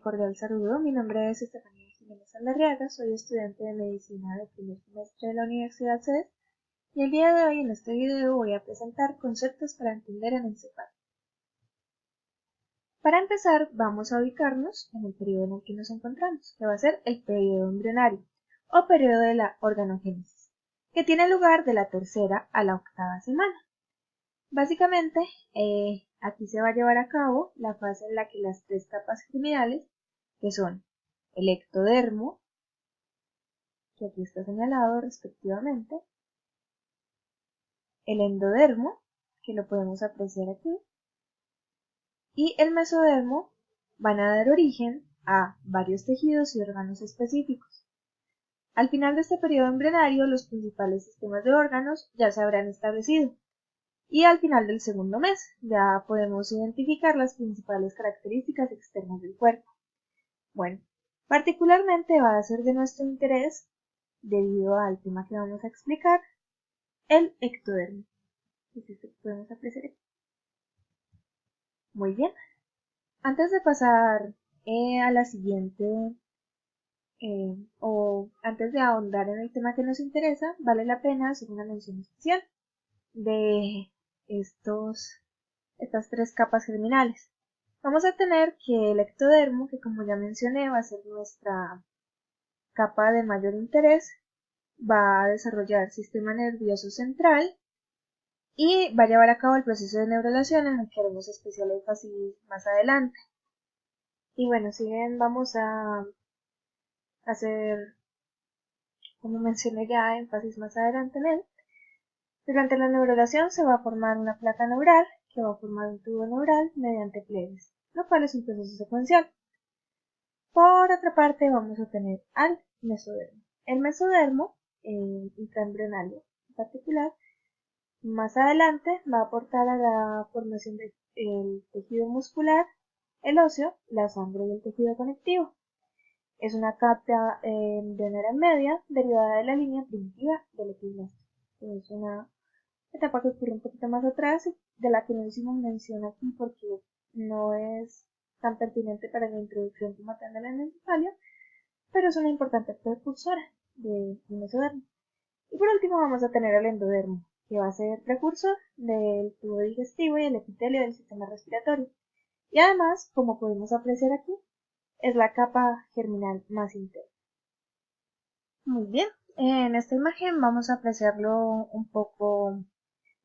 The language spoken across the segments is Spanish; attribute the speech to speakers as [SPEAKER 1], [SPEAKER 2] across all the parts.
[SPEAKER 1] Cordial saludo. Mi nombre es Estefanía Jiménez Aldarriaga, soy estudiante de medicina de primer semestre de la Universidad CES y el día de hoy en este video voy a presentar conceptos para entender el encefalo. Para empezar, vamos a ubicarnos en el periodo en el que nos encontramos, que va a ser el periodo embrionario o periodo de la organogénesis, que tiene lugar de la tercera a la octava semana. Básicamente, aquí se va a llevar a cabo la fase en la que las tres capas germinales, que son el ectodermo, que aquí está señalado respectivamente, el endodermo, que lo podemos apreciar aquí, y el mesodermo, van a dar origen a varios tejidos y órganos específicos. Al final de este periodo embrionario, los principales sistemas de órganos ya se habrán establecido. Y al final del segundo mes ya podemos identificar las principales características externas del cuerpo. Bueno, particularmente va a ser de nuestro interés, debido al tema que vamos a explicar, el ectodermo. Es esto que podemos apreciar aquí. Muy bien. Antes de pasar a la siguiente, o antes de ahondar en el tema que nos interesa, vale la pena hacer una mención especial de estas tres capas germinales. Vamos a tener que el ectodermo, que como ya mencioné va a ser nuestra capa de mayor interés, va a desarrollar sistema nervioso central y va a llevar a cabo el proceso de neurulación en el que haremos especial énfasis más adelante. Y bueno, si bien vamos a hacer, como mencioné ya, énfasis más adelante en él, durante la neurulación se va a formar una placa neural que va a formar un tubo neural mediante pliegues, lo cual es un proceso secuencial. Por otra parte vamos a tener al mesodermo. El mesodermo, intraembrionario en particular, más adelante va a aportar a la formación del tejido muscular, el óseo, la sangre y el tejido conectivo. Es una capa embrionaria media derivada de la línea primitiva del epiblasto. Es una etapa que ocurre un poquito más atrás, de la que no hicimos mención aquí porque no es tan pertinente para la introducción como tal de la encefalia, pero es una importante precursora del mesodermo. Y por último vamos a tener el endodermo, que va a ser precursor del tubo digestivo y el epitelio del sistema respiratorio. Y además, como podemos apreciar aquí, es la capa germinal más interna. Muy bien, en esta imagen vamos a apreciarlo un poco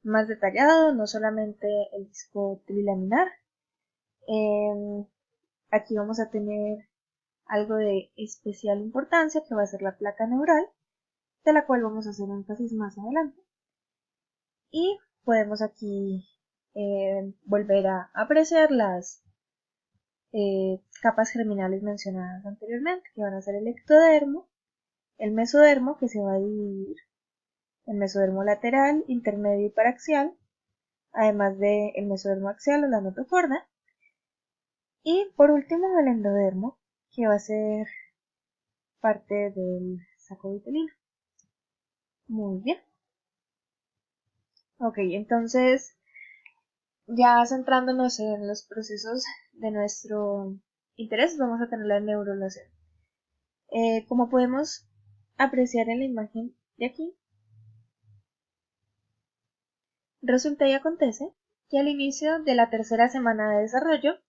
[SPEAKER 1] más detallado, no solamente el disco trilaminar. Aquí vamos a tener algo de especial importancia, que va a ser la placa neural, de la cual vamos a hacer énfasis más adelante. Y podemos aquí volver a apreciar las capas germinales mencionadas anteriormente, que van a ser el ectodermo, el mesodermo, que se va a dividir en mesodermo lateral, intermedio y paraxial, además del mesodermo axial o la notocorda, y por último el endodermo, que va a ser parte del saco vitelino. Muy bien. Ok, entonces ya centrándonos en los procesos de nuestro interés, vamos a tener la neurulación. Como podemos apreciar en la imagen de aquí, resulta y acontece que al inicio de la tercera semana de desarrollo,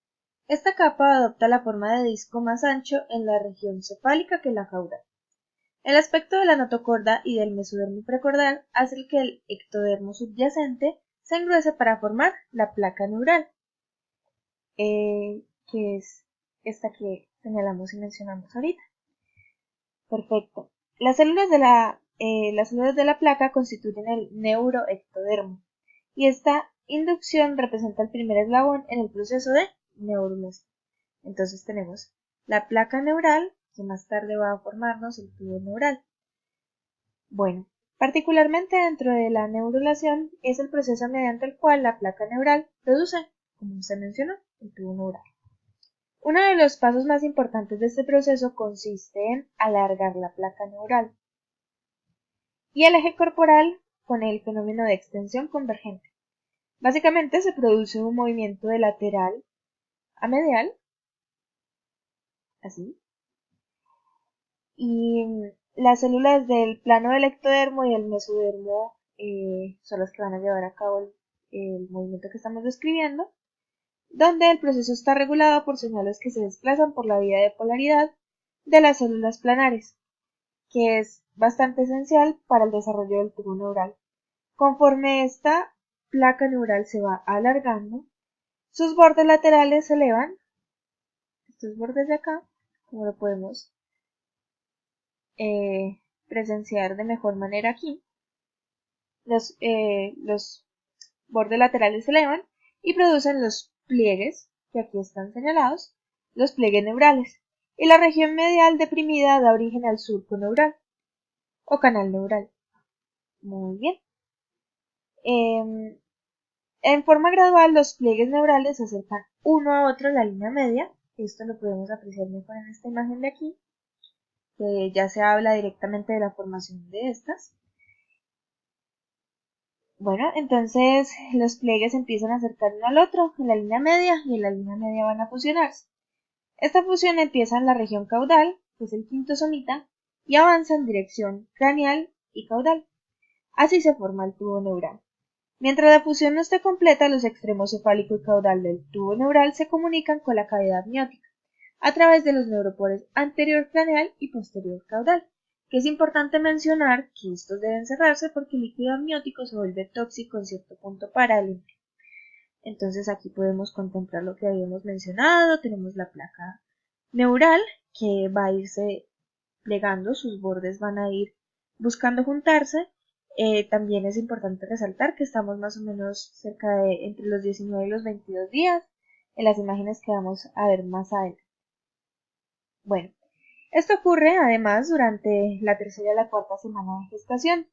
[SPEAKER 1] esta capa adopta la forma de disco más ancho en la región cefálica que la caudal. El aspecto de la notocorda y del mesodermo precordial hace que el ectodermo subyacente se engruese para formar la placa neural, que es esta que señalamos y mencionamos ahorita. Perfecto. Las células de la placa constituyen el neuroectodermo, y esta inducción representa el primer eslabón en el proceso de neurulación. Entonces tenemos la placa neural, que más tarde va a formarnos el tubo neural. Bueno, particularmente dentro de la neurulación es el proceso mediante el cual la placa neural produce, como se mencionó, el tubo neural. Uno de los pasos más importantes de este proceso consiste en alargar la placa neural y el eje corporal con el fenómeno de extensión convergente. Básicamente se produce un movimiento de lateral a medial así. Y las células del plano del ectodermo y el mesodermo son las que van a llevar a cabo el movimiento que estamos describiendo, donde el proceso está regulado por señales que se desplazan por la vía de polaridad de las células planares, que es bastante esencial para el desarrollo del tubo neural. Conforme esta placa neural se va alargando, sus bordes laterales se elevan, estos bordes de acá, como lo podemos presenciar de mejor manera aquí. Los bordes laterales se elevan y producen los pliegues, que aquí están señalados, los pliegues neurales, y la región medial deprimida da origen al surco neural o canal neural. Muy bien. En forma gradual, los pliegues neurales se acercan uno a otro en la línea media. Esto lo podemos apreciar mejor en esta imagen de aquí, que ya se habla directamente de la formación de estas. Bueno, entonces los pliegues empiezan a acercar uno al otro en la línea media y en la línea media van a fusionarse. Esta fusión empieza en la región caudal, que es el quinto somita, y avanza en dirección craneal y caudal. Así se forma el tubo neural. Mientras la fusión no esté completa, los extremos cefálico y caudal del tubo neural se comunican con la cavidad amniótica a través de los neuroporos anterior craneal y posterior caudal, que es importante mencionar que estos deben cerrarse porque el líquido amniótico se vuelve tóxico en cierto punto para el embrión. Entonces aquí podemos contemplar lo que habíamos mencionado, tenemos la placa neural que va a irse plegando, sus bordes van a ir buscando juntarse. También es importante resaltar que estamos más o menos cerca de entre los 19 y los 22 días en las imágenes que vamos a ver más adelante. Bueno, esto ocurre además durante la tercera y la cuarta semana de gestación.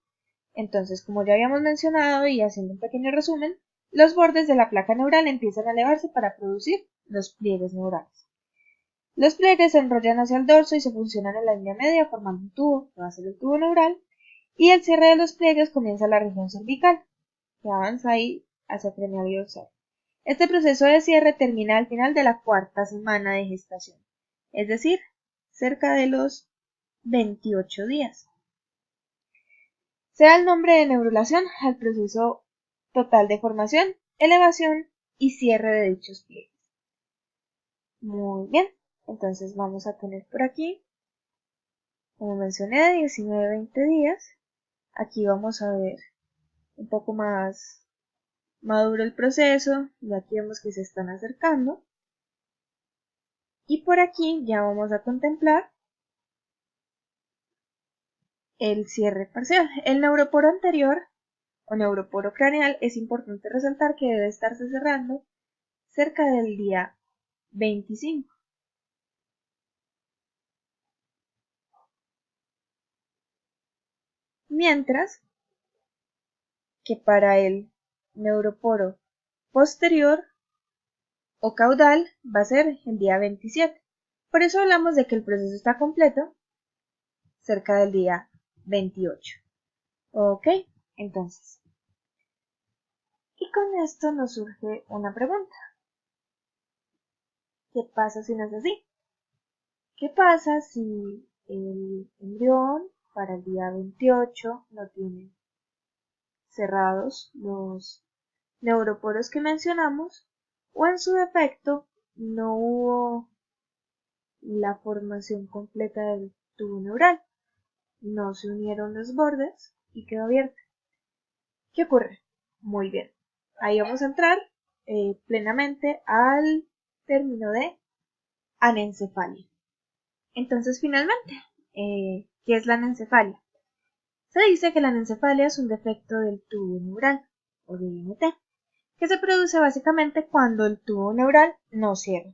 [SPEAKER 1] Entonces, como ya habíamos mencionado y haciendo un pequeño resumen, los bordes de la placa neural empiezan a elevarse para producir los pliegues neurales. Los pliegues se enrollan hacia el dorso y se funcionan en la línea media formando un tubo, que va a ser el tubo neural, y el cierre de los pliegues comienza en la región cervical, que avanza ahí hacia craneal y dorsal. Este proceso de cierre termina al final de la cuarta semana de gestación, es decir, cerca de los 28 días. Se da el nombre de neurulación al proceso total de formación, elevación y cierre de dichos pliegues. Muy bien, entonces vamos a tener por aquí, como mencioné, 19-20 días. Aquí vamos a ver un poco más maduro el proceso, y aquí vemos que se están acercando. Y por aquí ya vamos a contemplar el cierre parcial. El neuroporo anterior o neuroporo craneal es importante resaltar que debe estarse cerrando cerca del día 25. Mientras que para el neuroporo posterior o caudal va a ser el día 27. Por eso hablamos de que el proceso está completo cerca del día 28. Ok, entonces. Y con esto nos surge una pregunta. ¿Qué pasa si no es así? ¿Qué pasa si el embrión para el día 28 no tiene cerrados los neuroporos que mencionamos o en su defecto no hubo la formación completa del tubo neural? No se unieron los bordes y quedó abierta. ¿Qué ocurre? Muy bien. Ahí vamos a entrar plenamente al término de anencefalia. Entonces, finalmente, ¿qué es la anencefalia? Se dice que la anencefalia es un defecto del tubo neural, o DNT, que se produce básicamente cuando el tubo neural no cierra.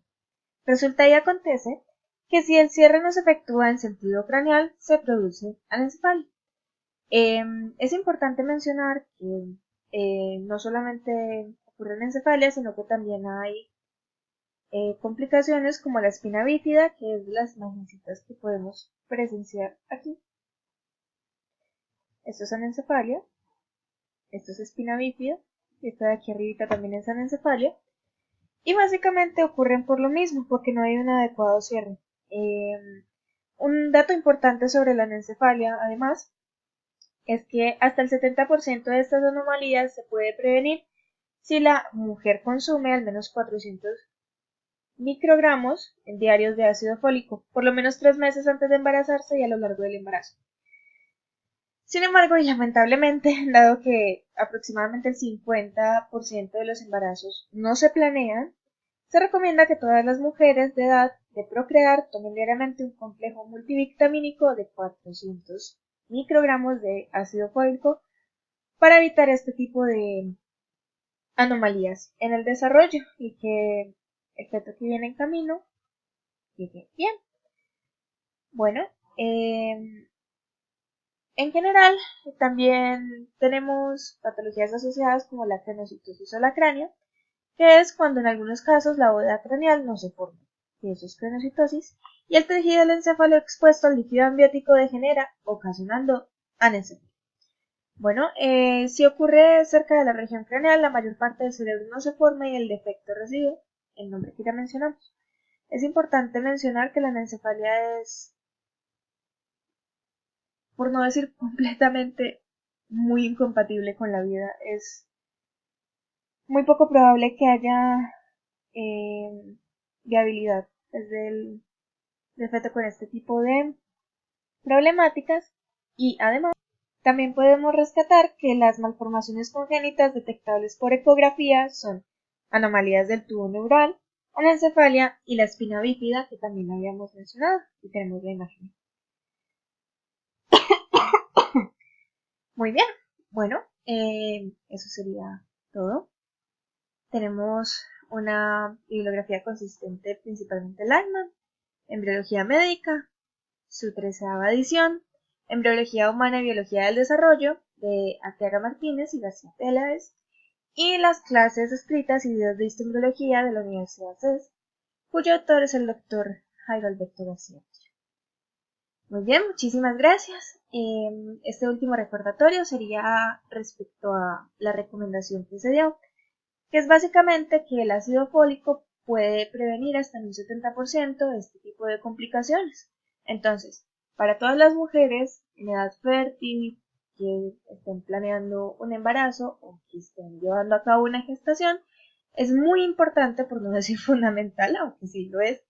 [SPEAKER 1] Resulta y acontece que si el cierre no se efectúa en sentido craneal, se produce anencefalia. Es importante mencionar que no solamente ocurre anencefalia, sino que también hay complicaciones como la espina bífida, que es de las imagencitas que podemos presenciar aquí. Esto es anencefalia, esto es espina bífida, esta de aquí arribita también es anencefalia, y básicamente ocurren por lo mismo, porque no hay un adecuado cierre. Un dato importante sobre la anencefalia, además, es que hasta el 70% de estas anomalías se puede prevenir si la mujer consume al menos 400 microgramos diarios de ácido fólico, por lo menos 3 meses antes de embarazarse y a lo largo del embarazo. Sin embargo, y lamentablemente, dado que aproximadamente el 50% de los embarazos no se planean, se recomienda que todas las mujeres de edad de procrear tomen diariamente un complejo multivitamínico de 400 microgramos de ácido fólico para evitar este tipo de anomalías en el desarrollo y que el feto que viene en camino llegue bien. Bueno, en general también tenemos patologías asociadas como la craniosis o la cráneo, que es cuando en algunos casos la bóveda craneal no se forma, y eso es craniosis, y el tejido del encéfalo expuesto al líquido amniótico degenera, ocasionando anencefalía. Bueno, si ocurre cerca de la región craneal, la mayor parte del cerebro no se forma y el defecto recibe el nombre que ya mencionamos. Es importante mencionar que la anencefalia es, por no decir completamente, muy incompatible con la vida. Es muy poco probable que haya viabilidad desde el feto con este tipo de problemáticas y además también podemos rescatar que las malformaciones congénitas detectables por ecografía son anomalías del tubo neural, anencefalia y la espina bífida que también habíamos mencionado y tenemos la imagen. Muy bien, bueno, eso sería todo. Tenemos una bibliografía consistente principalmente en Lyman, Embriología Médica, su 13ª edición, Embriología Humana y Biología del Desarrollo, de Arteaga Martínez y García Peláez, y las clases escritas y videos de embriología de la Universidad CES, cuyo autor es el doctor Jairo Alberto García. Muy bien, muchísimas gracias. Este último recordatorio sería respecto a la recomendación que se dio, que es básicamente que el ácido fólico puede prevenir hasta en un 70% de este tipo de complicaciones. Entonces, para todas las mujeres en edad fértil que estén planeando un embarazo o que estén llevando a cabo una gestación, es muy importante, por no decir fundamental, aunque sí lo es,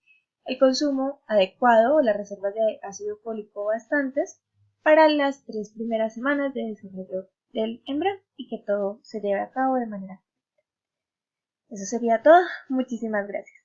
[SPEAKER 1] el consumo adecuado o las reservas de ácido fólico bastantes para las 3 primeras semanas de desarrollo del embrión y que todo se lleve a cabo de manera. Eso sería todo. Muchísimas gracias.